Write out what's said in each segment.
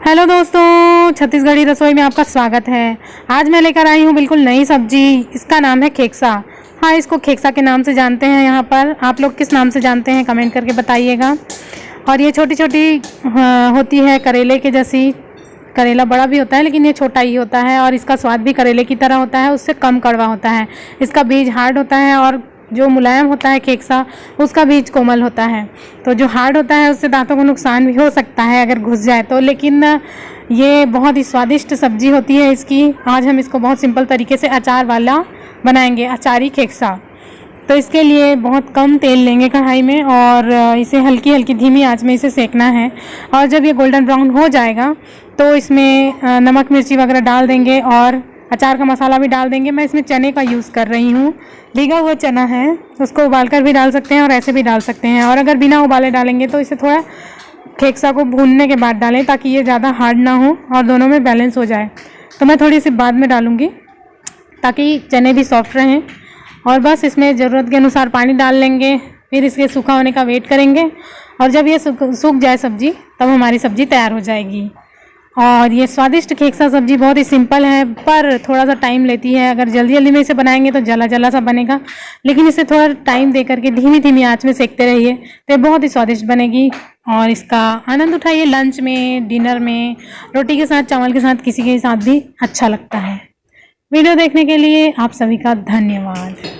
Hello दोस्तों, छत्तीसगढ़ी रसोई में आपका स्वागत है। आज मैं लेकर आई हूँ बिल्कुल नई सब्जी। इसका नाम है खेक्सा। हाँ, इसको खेक्सा के नाम से जानते हैं यहाँ पर। आप लोग किस नाम से जानते हैं कमेंट करके बताइएगा। और ये छोटी छोटी होती है करेले के जैसी। करेला बड़ा भी होता है लेकिन ये छोटा ही होता है और इसका स्वाद भी करेले की तरह होता है, उससे कम कड़वा होता है। इसका बीज हार्ड होता है और जो मुलायम होता है खेक्सा उसका बीज कोमल होता है। तो जो हार्ड होता है उससे दांतों को नुकसान भी हो सकता है अगर घुस जाए तो, लेकिन ये बहुत ही स्वादिष्ट सब्जी होती है इसकी। आज हम इसको बहुत सिंपल तरीके से अचार वाला बनाएंगे, अचारी खेक्सा। तो इसके लिए बहुत कम तेल लेंगे कढ़ाई में और इसे हल्की हल्की धीमी आंच में इसे सेकना है। और जब ये गोल्डन ब्राउन हो जाएगा तो इसमें नमक मिर्ची वगैरह डाल देंगे और अचार का मसाला भी डाल देंगे। मैं इसमें चने का यूज़ कर रही हूँ, भीगा हुआ चना है, उसको उबालकर भी डाल सकते हैं और ऐसे भी डाल सकते हैं। और अगर बिना उबाले डालेंगे तो इसे थोड़ा खेक्सा को भूनने के बाद डालें ताकि ये ज़्यादा हार्ड ना हो और दोनों में बैलेंस हो जाए। तो मैं थोड़ी सी बाद में डालूँगी ताकि चने भी सॉफ्ट रहें। और बस इसमें ज़रूरत के अनुसार पानी डाल लेंगे, फिर इसके सूखा होने का वेट करेंगे और जब ये सूख जाए सब्जी तब हमारी सब्जी तैयार हो जाएगी। और ये स्वादिष्ट खेक्सा सब्जी बहुत ही सिंपल है पर थोड़ा सा टाइम लेती है। अगर जल्दी जल्दी में इसे बनाएंगे तो जला जला सा बनेगा, लेकिन इसे थोड़ा टाइम दे करके धीमी धीमी आंच में सेकते रहिए तो ये बहुत ही स्वादिष्ट बनेगी। और इसका आनंद उठाइए, लंच में, डिनर में, रोटी के साथ, चावल के साथ, किसी के साथ भी अच्छा लगता है। वीडियो देखने के लिए आप सभी का धन्यवाद।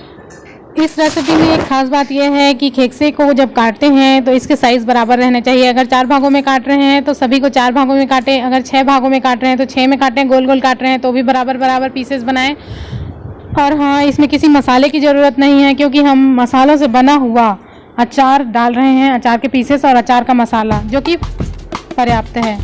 इस रेसिपी में एक खास बात यह है कि खेक्से को जब काटते हैं तो इसके साइज़ बराबर रहने चाहिए। अगर 4 भागों में काट रहे हैं तो सभी को 4 भागों में काटें, अगर 6 भागों में काट रहे हैं तो 6 में काटें, गोल गोल काट रहे हैं तो भी बराबर बराबर पीसेस बनाएं। और हाँ, इसमें किसी मसाले की ज़रूरत नहीं है क्योंकि हम मसालों से बना हुआ अचार डाल रहे हैं, अचार के पीसेस और अचार का मसाला, जो कि पर्याप्त है।